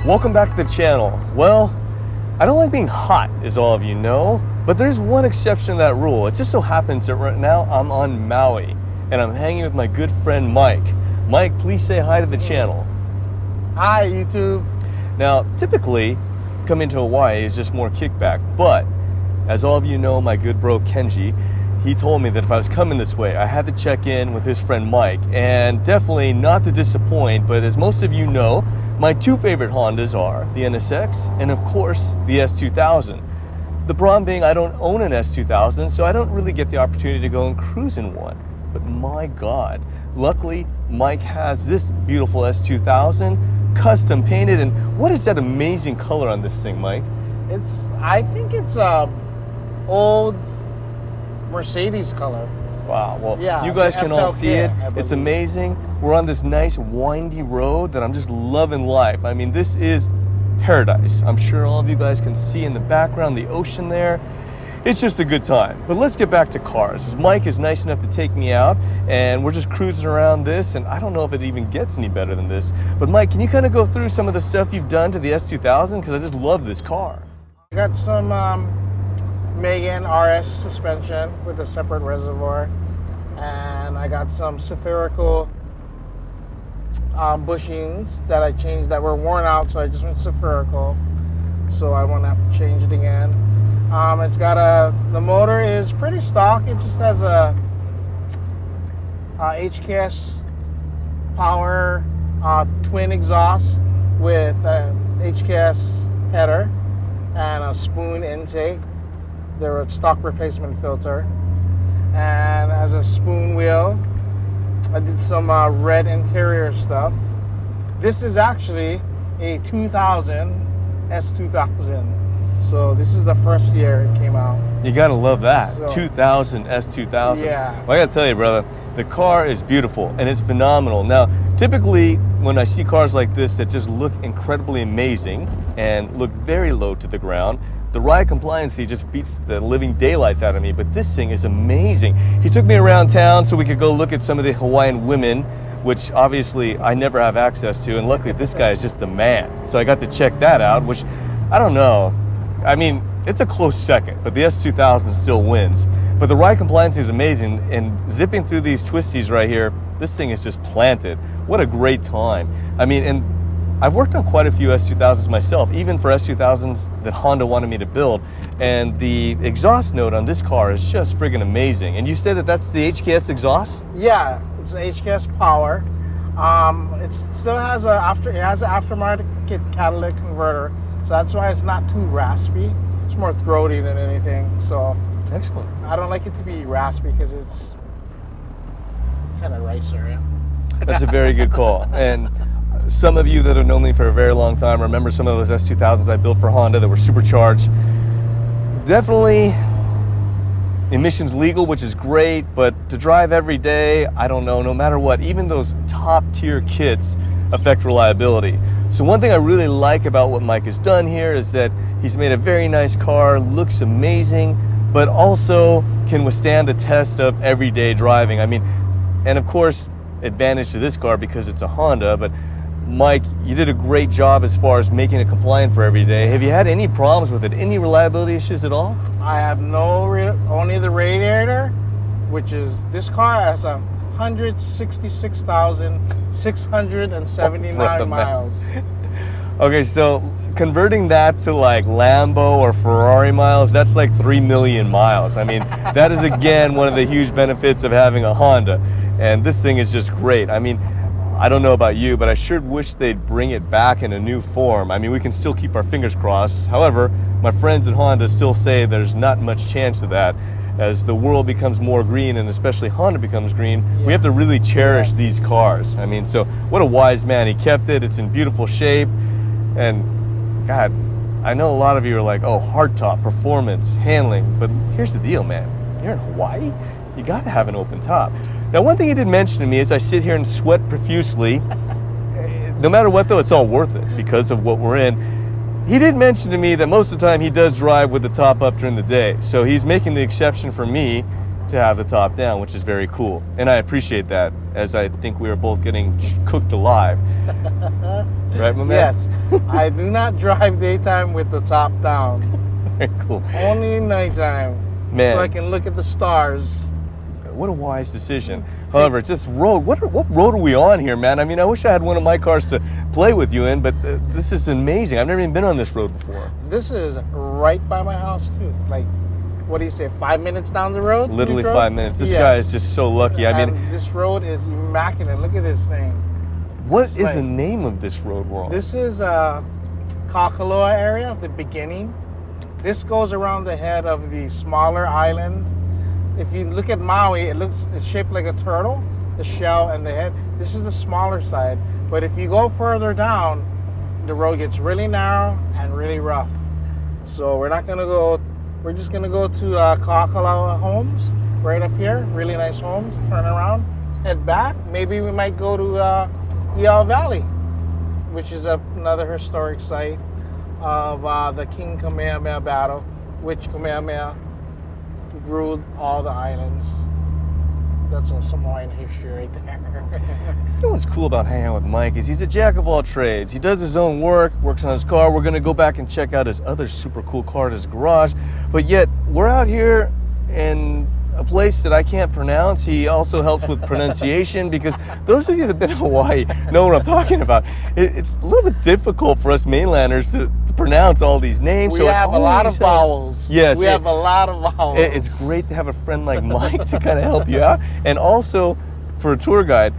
Welcome back to the channel. Well, I don't like being hot, as all of you know, but there's one exception to that rule. It just so happens that right now I'm on Maui, and I'm hanging with my good friend Mike. Mike, please say hi to the channel. Hi, YouTube. Now, typically, coming to Hawaii is just more kickback, but as all of you know, my good bro Kenji, he told me that if I was coming this way, I had to check in with his friend Mike, and definitely not to disappoint, but as most of you know, my two favorite Hondas are the NSX and of course the S2000. The problem being I don't own an S2000, so I don't really get the opportunity to go and cruise in one. But my God, luckily Mike has this beautiful S2000, custom painted, and what is that amazing color on this thing, Mike? I think it's a old Mercedes color. Wow, well, yeah, you guys can all see it. I It's amazing. We're on this nice windy road that I'm just loving life. I mean, this is paradise. I'm sure all of you guys can see in the background the ocean there. It's just a good time. But let's get back to cars. As Mike is nice enough to take me out, and we're just cruising around this, and I don't know if it even gets any better than this. But Mike, can you kind of go through some of the stuff you've done to the S2000? Because I just love this car. I got some Megan RS suspension with a separate reservoir, and I got some spherical bushings that I changed that were worn out, so I just went spherical, so I won't have to change it again. It's got the motor is pretty stock. It just has a HKS power twin exhaust with a HKS header and a spoon intake. They're a stock replacement filter, and as a spoon wheel. I did some red interior stuff. This is actually a 2000 S2000, so this is the first year it came out. You gotta love that, So, 2000 S2000. Yeah. Well, I gotta tell you, brother, the car is beautiful and it's phenomenal. Now, typically when I see cars like this that just look incredibly amazing and look very low to the ground, the ride compliancy just beats the living daylights out of me, but this thing is amazing. He took me around town so we could go look at some of the Hawaiian women, which obviously I never have access to, and luckily this guy is just the man. So I got to check that out, which, I don't know, I mean, it's a close second, but the S2000 still wins. But the ride compliancy is amazing, and zipping through these twisties right here, this thing is just planted. What a great time. I mean, and I've worked on quite a few S2000s myself, even for S2000s that Honda wanted me to build, and the exhaust note on this car is just friggin' amazing. And you said that that's the HKS exhaust? Yeah, it's an HKS power. It still has an aftermarket catalytic converter, so that's why it's not too raspy. It's more throaty than anything. So Excellent. I don't like it to be raspy because it's kind of ricer. Yeah? That's a very good call. And some of you that have known me for a very long time remember some of those S2000s I built for Honda that were supercharged. Definitely emissions legal, which is great, but to drive every day, I don't know, no matter what, even those top tier kits affect reliability. So one thing I really like about what Mike has done here is that he's made a very nice car, looks amazing, but also can withstand the test of everyday driving. I mean, and of course, advantage to this car because it's a Honda, but Mike, you did a great job as far as making it compliant for every day. Have you had any problems with it? Any reliability issues at all? I have only the radiator, which is, this car has 166,679 miles. Okay, so converting that to like Lambo or Ferrari miles, that's like 3 million miles. I mean, that is again one of the huge benefits of having a Honda. And this thing is just great. I mean, I don't know about you, but I sure wish they'd bring it back in a new form. I mean, we can still keep our fingers crossed. However, my friends at Honda still say there's not much chance of that. As the world becomes more green, and especially Honda becomes green, we have to really cherish these cars. I mean, so what a wise man. He kept it. It's in beautiful shape. And God, I know a lot of you are like, oh, hardtop, performance, handling. But here's the deal, man. You're in Hawaii. You got to have an open top. Now, one thing he did mention to me is I sit here and sweat profusely. No matter what, though, it's all worth it because of what we're in. He did mention to me that most of the time he does drive with the top up during the day. So he's making the exception for me to to have the top down, which is very cool. And I appreciate that, as I think we are both getting cooked alive. Right, my man? Yes. I do not drive daytime with the top down. Very cool. Only nighttime. Man. So I can look at the stars. What a wise decision. However, just road. What road are we on here, man? I mean, I wish I had one of my cars to play with you in, but this is amazing. I've never even been on this road before. This is right by my house too. Like, what do you say? 5 minutes down the road? Literally 5 minutes. This guy is just so lucky. I mean, this road is immaculate. Look at this thing. What is the name of this road we're on? This is Kakaloa area, the beginning. This goes around the head of the smaller island. If you look at Maui, it's shaped like a turtle, the shell and the head. This is the smaller side. But if you go further down, the road gets really narrow and really rough. So we're not gonna go, we're just gonna go to Kakaloa homes, right up here, really nice homes, turn around, head back. Maybe we might go to Iao Valley, which is another historic site of the King Kamehameha battle, which Kamehameha ruled all the islands. That's some Hawaiian history right there. You know what's cool about hanging out with Mike is he's a jack of all trades. He does his own work, works on his car. We're gonna go back and check out his other super cool car at his garage. But yet, we're out here in a place that I can't pronounce. He also helps with pronunciation, because those of you that have been to Hawaii know what I'm talking about. It's a little bit difficult for us mainlanders to pronounce all these names. We have a lot of vowels. Yes. We have a lot of vowels. It's great to have a friend like Mike to kind of help you out. And also, for a tour guide,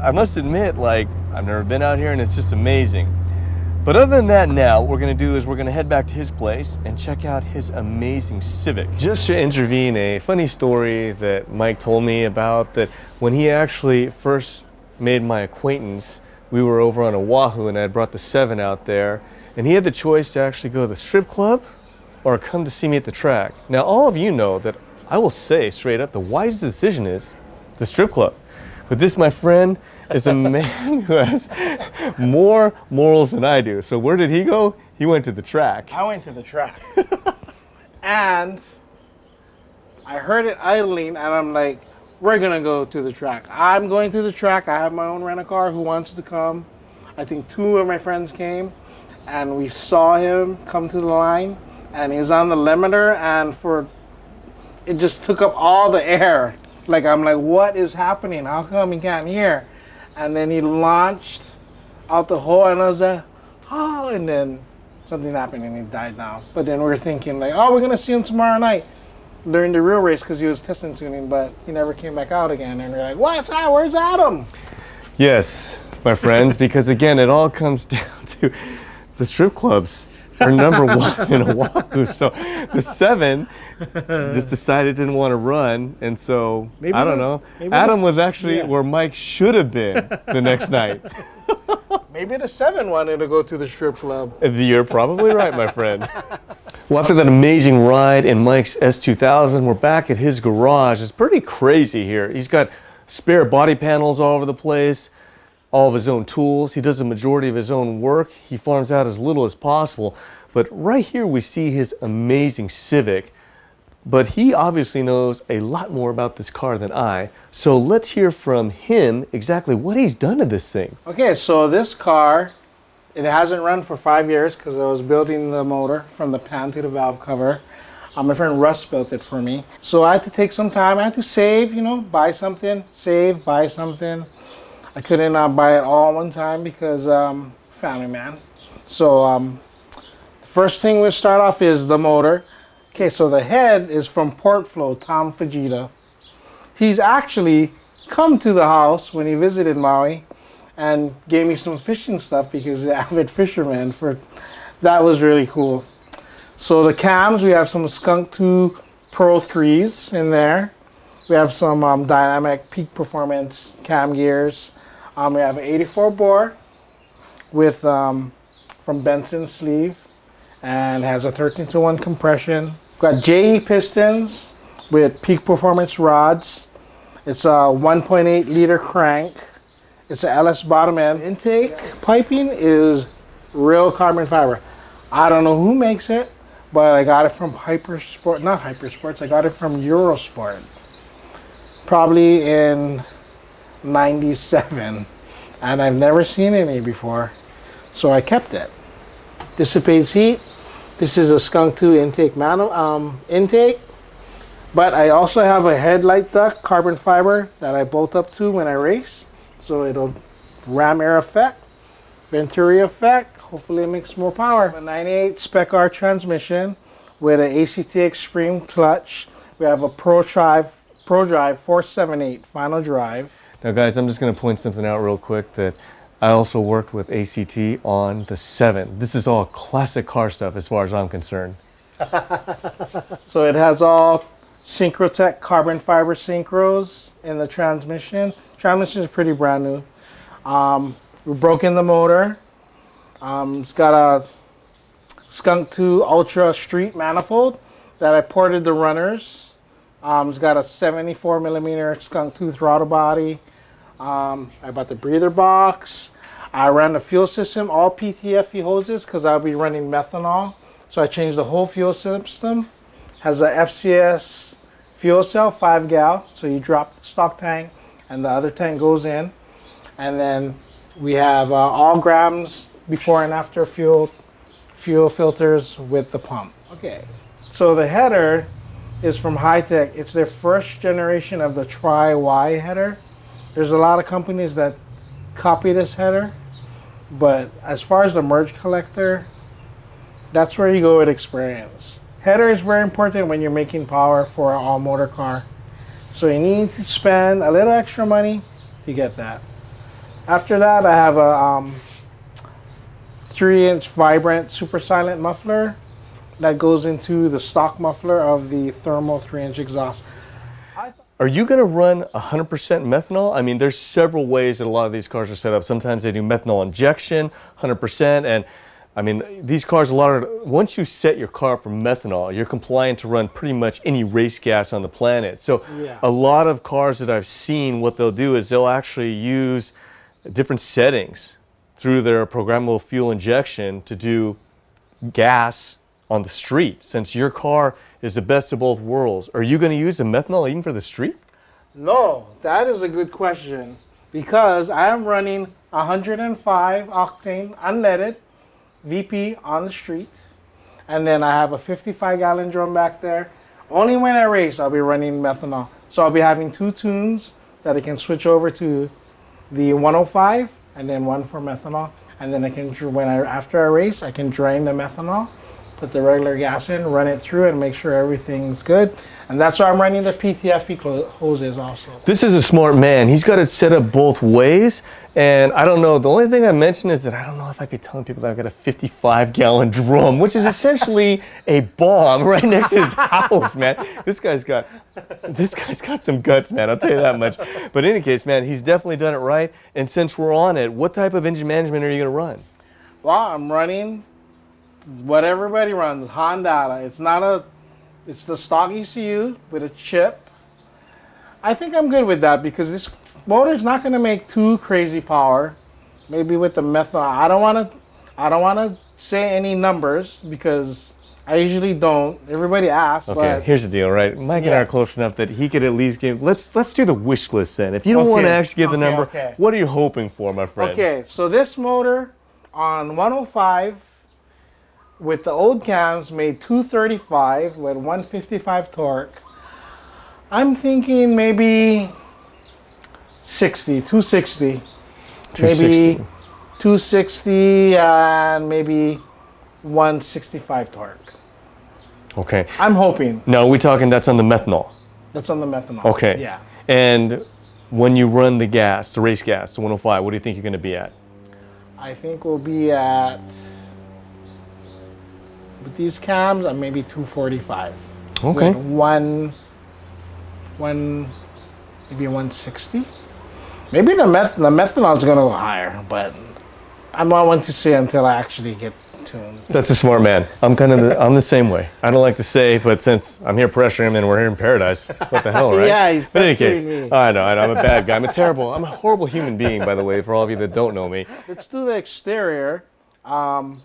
I must admit, like, I've never been out here and it's just amazing. But other than that, now what we're going to do is we're going to head back to his place and check out his amazing Civic. Just to intervene, a funny story that Mike told me about, that when he actually first made my acquaintance, we were over on Oahu and I brought the 7 out there, and he had the choice to actually go to the strip club or come to see me at the track. Now, all of you know that I will say straight up, the wisest decision is the strip club. But this, my friend, is a man who has more morals than I do. So where did he go? He went to the track. I went to the track. And I heard it idling, and I'm like, we're going to go to the track. I'm going to the track. I have my own rent-a-car. Who wants to come? I think 2 of my friends came, and we saw him come to the line, and he was on the limiter, and it just took up all the air. Like, I'm like, what is happening? How come he can't hear? And then he launched out the hole, and I was like, oh, and then something happened and he died down. But then we were thinking, like, oh, we're going to see him tomorrow night during the real race, because he was testing tuning, but he never came back out again. And we're like, what's that? Where's Adam? Yes, my friends, because again, it all comes down to the strip clubs are number 1 in Oahu. So the 7 just decided it didn't want to run, and so maybe I don't know. Adam was actually where Mike should have been the next night. Maybe the 7 wanted to go to the strip club. You're probably right, my friend. Well, after that amazing ride in Mike's S2000, we're back at his garage. It's pretty crazy here. He's got spare body panels all over the place, all of his own tools. He does the majority of his own work. He farms out as little as possible. But right here we see his amazing Civic. But he obviously knows a lot more about this car than I. So let's hear from him exactly what he's done to this thing. Okay, so this car, it hasn't run for 5 years because I was building the motor from the pan to the valve cover. My friend Russ built it for me. So I had to take some time. I had to save, you know, buy something, save, buy something. I couldn't buy it all at one time because family man. So the first thing we start off is the motor. Okay, so the head is from Port Flow, Tom Fujita. He's actually come to the house when he visited Maui and gave me some fishing stuff because he's an avid fisherman. That was really cool. So the cams, we have some Skunk 2 Pro 3s in there. We have some dynamic peak performance cam gears. We have an 84 bore with from Benson sleeve and has a 13-to-1 compression. Got JE pistons with peak performance rods. It's a 1.8 liter crank. It's a LS bottom end. Intake piping is real carbon fiber. I don't know who makes it, but I got it from Hypersport, not Hypersports, I got it from Eurosport. probably in 97, and I've never seen any before, so I kept it. Dissipates heat. This is a Skunk 2 intake intake, but I also have a headlight duct, carbon fiber, that I bolt up to when I race, so it'll ram air effect, Venturi effect. Hopefully it makes more power. A 98 Spec R transmission with an ACT Xtreme clutch. We have a Pro Drive 478 final drive. Now guys, I'm just going to point something out real quick that I also worked with ACT on the 7. This is all classic car stuff as far as I'm concerned. So it has all Synchrotech carbon fiber synchros in the transmission. Transmission is pretty brand new. We broke in the motor. It's got a Skunk 2 Ultra Street manifold that I ported the runners. It's got a 74 millimeter Skunk 2 throttle body. I bought the breather box. I ran the fuel system, all PTFE hoses, because I'll be running methanol. So I changed the whole fuel system. Has a FCS fuel cell, 5 gal. So you drop the stock tank and the other tank goes in. And then we have all grams before and after fuel filters with the pump. Okay, so the header is from Hi-Tech. It's their first generation of the Tri-Y header. There's a lot of companies that copy this header, but as far as the merge collector, that's where you go with experience. Header is very important when you're making power for an all-motor car. So you need to spend a little extra money to get that. After that, I have a 3-inch Vibrant super silent muffler that goes into the stock muffler of the thermal 3-inch exhaust. Are you going to run 100% methanol? I mean, there's several ways that a lot of these cars are set up. Sometimes they do methanol injection, 100%, and I mean, these cars, once you set your car up for methanol, you're compliant to run pretty much any race gas on the planet. So yeah. A lot of cars that I've seen, what they'll do is they'll actually use different settings through their programmable fuel injection to do gas on the street. Since your car is the best of both worlds, are you going to use the methanol even for the street? No, that is a good question, because I am running 105 octane unleaded VP on the street, and then I have a 55-gallon drum back there. Only when I race I'll be running methanol. So I'll be having 2 tunes that I can switch over to the 105 and then one for methanol, and then I can, after I race, I can drain the methanol, put the regular gas in, run it through, and make sure everything's good. And that's why I'm running the PTFE hoses also. This is a smart man. He's got it set up both ways. And I don't know, the only thing I mentioned is that I don't know if I could tell people that I've got a 55-gallon drum, which is essentially a bomb right next to his house, man. This guy's got some guts, man, I'll tell you that much. But in any case, man, he's definitely done it right. And since we're on it, what type of engine management are you going to run? Well, I'm running what everybody runs, Honda. It's the stock ECU with a chip. I think I'm good with that because this motor's not going to make too crazy power. Maybe with the methanol. I don't want to say any numbers because I usually don't. Everybody asks. Okay, but here's the deal, right? Mike and I are close enough that he could at least give. Let's do the wish list then. If you don't want to actually give the number, what are you hoping for, my friend? Okay, so this motor on 105 with the old cams made 235 with 155 torque. I'm thinking maybe 260. Maybe 260 and maybe 165 torque. Okay. I'm hoping. No, we're talking that's on the methanol. That's on the methanol. Okay. Yeah. And when you run the gas, the race gas, the 105, what do you think you're going to be at? I think we'll be at, with these cams, maybe 245. Okay. With maybe 160. Maybe the methanol is going to go higher, but I'm not one to say until I actually get tuned. That's a smart man. I'm I'm the same way. I don't like to say, but since I'm here pressuring him and we're here in paradise, what the hell, right? Yeah. But in any case, I know, I'm a bad guy. I'm a horrible human being, by the way, for all of you that don't know me. Let's do the exterior. I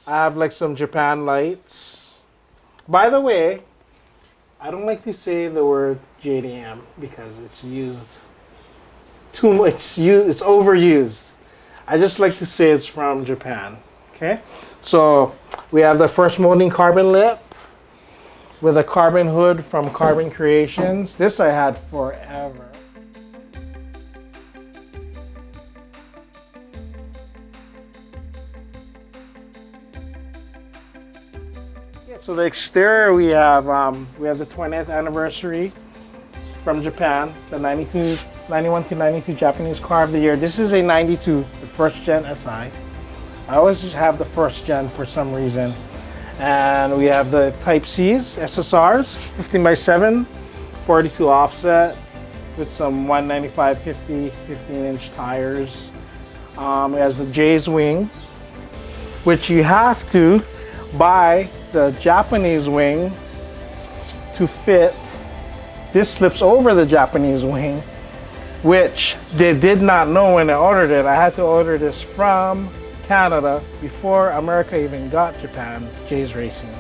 have like some Japan lights. By the way, I don't like to say the word JDM because it's used too much. It's overused. I just like to say it's from Japan. Okay, so we have the first molding carbon lip with a carbon hood from Carbon Creations. This I had forever. So the exterior we have the 20th anniversary from Japan, the 91 to 92 Japanese car of the year. This is a 92, the first gen SI. I always just have the first gen for some reason. And we have the Type C's, SSRs, 15x7, 42 offset with some 195/50 15-inch tires. It has the J's wing, which you have to buy the Japanese wing to fit. This slips over the Japanese wing, which they did not know when I ordered it. I had to order this from Canada before America even got Japan, J's Racing.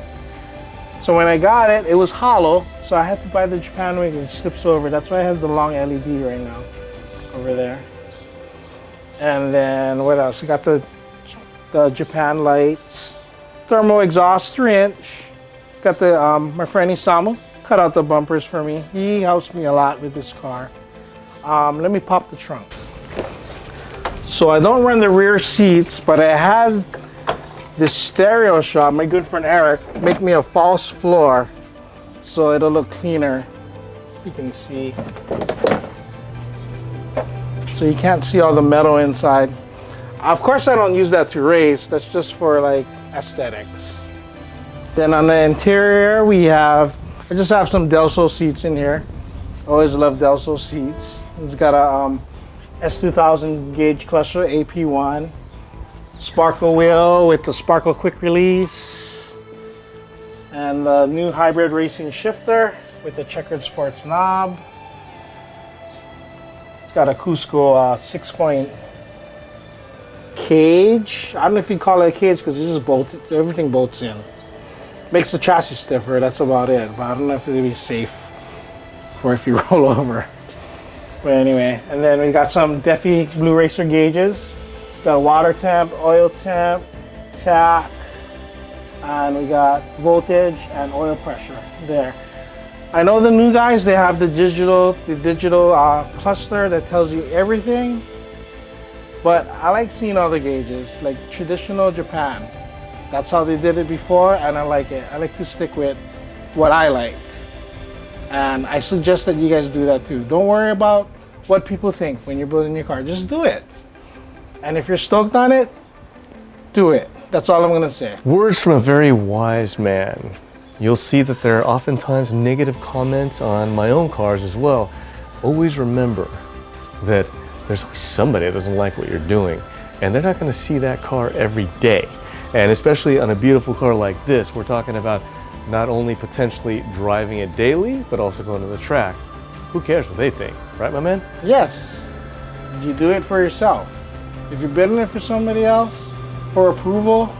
So when I got it, it was hollow, so I had to buy the Japan wing and it slips over. That's why it has the long LED right now over there. And then what else? We got the Japan lights, thermal exhaust 3-inch. Got the my friend Isamu cut out the bumpers for me. He helps me a lot with this car. Let me pop the trunk. So I don't run the rear seats, but I had this stereo shop, my good friend Eric, make me a false floor so it'll look cleaner. You can see. So you can't see all the metal inside. Of course I don't use that to race, that's just for like aesthetics. Then on the interior I just have some Delso seats in here. Always love Delso seats. It's got a S2000 gauge clutcher, AP1. Sparkle wheel with the Sparkle quick release. And the new hybrid racing shifter with the checkered sports knob. It's got a Cusco 6-point cage. I don't know if you call it a cage because it's just bolted, everything bolts in. Makes the chassis stiffer, that's about it. But I don't know if it'll be safe for if you roll over. But anyway, and then we got some Defi Blue Racer gauges. Got water temp, oil temp, tach, and we got voltage and oil pressure there. I know the new guys, they have the digital cluster that tells you everything. But I like seeing all the gauges, like traditional Japan. That's how they did it before, and I like it. I like to stick with what I like. And I suggest that you guys do that too. Don't worry about what people think when you're building your car. Just do it. And if you're stoked on it, do it. That's all I'm gonna say. Words from a very wise man. You'll see that there are oftentimes negative comments on my own cars as well. Always remember that there's always somebody that doesn't like what you're doing, and they're not gonna see that car every day. And especially on a beautiful car like this, we're talking about not only potentially driving it daily, but also going to the track. Who cares what they think, right, my man? Yes, you do it for yourself. If you're building it for somebody else, for approval,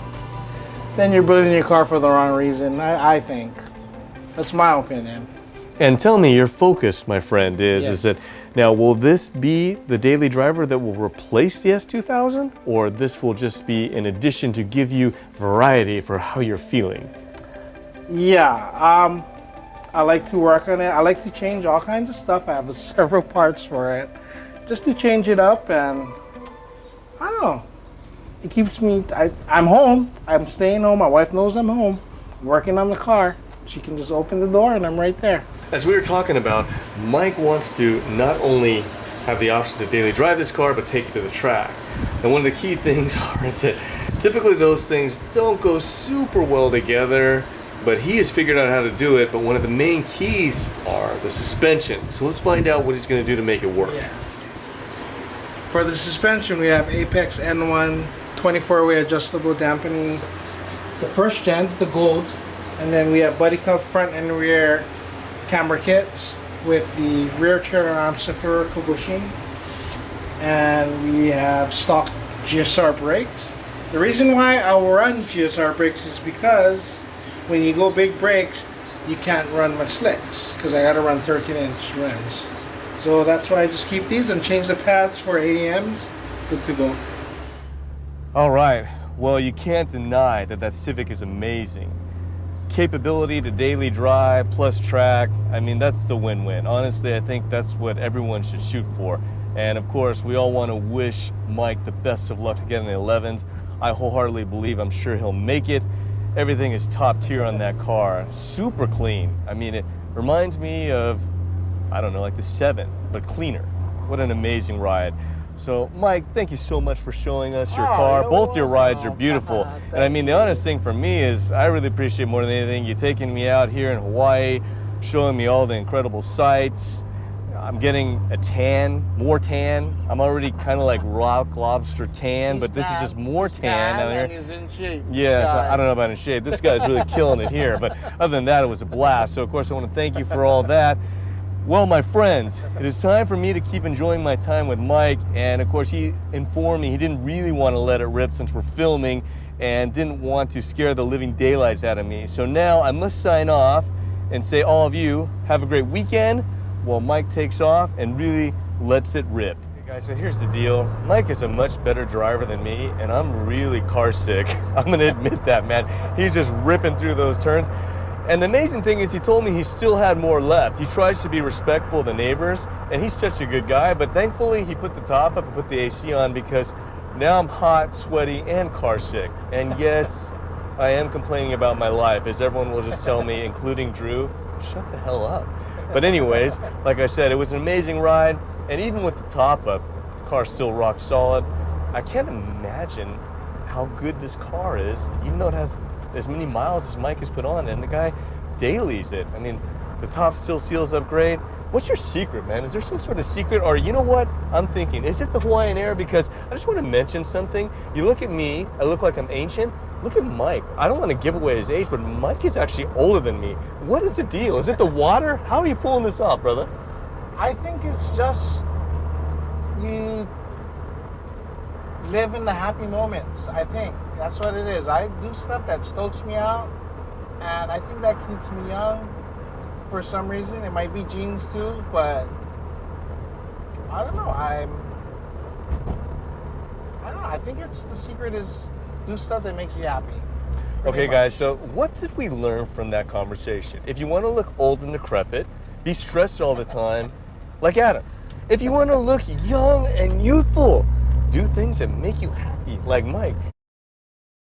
then you're building your car for the wrong reason, I think. That's my opinion. And tell me, your focus, my friend, is Yes. that now, will this be the daily driver that will replace the S2000? Or this will just be in addition to give you variety for how you're feeling? Yeah, I like to work on it. I like to change all kinds of stuff. I have several parts for it, just to change it up, and I don't know. It keeps me, I'm home. I'm staying home. My wife knows I'm home, working on the car. She can just open the door and I'm right there. As we were talking about, Mike wants to not only have the option to daily drive this car, but take it to the track. And one of the key things is that typically those things don't go super well together, but he has figured out how to do it. But one of the main keys are the suspension. So let's find out what he's going to do to make it work. Yeah. For the suspension, we have Apex N1 24-way adjustable dampening. The first gen, the gold. And then we have Buddy Cup front and rear camber kits with the rear trigger arm Safer Kobushi. And we have stock GSR brakes. The reason why I will run GSR brakes is because when you go big brakes, you can't run much slicks because I got to run 13-inch rims. So that's why I just keep these and change the pads for AMs. Good to go. All right. Well, you can't deny that that Civic is amazing. Capability to daily drive plus track, I mean, that's the win-win. Honestly, I think that's what everyone should shoot for. And of course, we all want to wish Mike the best of luck to get in the 11s. I wholeheartedly believe I'm sure he'll make it. Everything is top tier on that car. Super clean. I mean, it reminds me of, I don't know, like the 7, but cleaner. What an amazing ride. So, Mike, thank you so much for showing us your car. Both your rides are beautiful. And I mean, the honest thing for me is I really appreciate more than anything you taking me out here in Hawaii, showing me all the incredible sights. I'm getting a tan, more tan. I'm already kind of like rock lobster tan, but this is just more tan down here. He's in shape. Yeah, so I don't know about in shape. This guy's really killing it here. But other than that, it was a blast. So, of course, I want to thank you for all that. Well, my friends, it is time for me to keep enjoying my time with Mike. And of course, he informed me he didn't really want to let it rip since we're filming and didn't want to scare the living daylights out of me. So now I must sign off and say all of you have a great weekend while Mike takes off and really lets it rip. Hey guys, so here's the deal. Mike is a much better driver than me, and I'm really car sick. I'm gonna admit that, man. He's just ripping through those turns. And the amazing thing is he told me he still had more left. He tries to be respectful of the neighbors, and he's such a good guy, but thankfully he put the top up and put the AC on because now I'm hot, sweaty, and car sick. And yes, I am complaining about my life, as everyone will just tell me, including Drew, shut the hell up. But anyways, like I said, it was an amazing ride, and even with the top up, the car's still rock solid. I can't imagine how good this car is, even though it has as many miles as Mike has put on, and the guy dailies it. I mean, the top still seals up great. What's your secret, man? Is there some sort of secret? Or you know what? I'm thinking, is it the Hawaiian Air? Because I just want to mention something. You look at me, I look like I'm ancient. Look at Mike. I don't want to give away his age, but Mike is actually older than me. What is the deal? Is it the water? How are you pulling this off, brother? I think it's just you live in the happy moments. I think that's what it is. I do stuff that stokes me out, and I think that keeps me young for some reason. It might be genes too, but I don't know. I don't know. I think it's the secret is do stuff that makes you happy. Okay, guys, so what did we learn from that conversation? If you want to look old and decrepit, be stressed all the time, like Adam. If you want to look young and youthful, do things that make you happy, like Mike.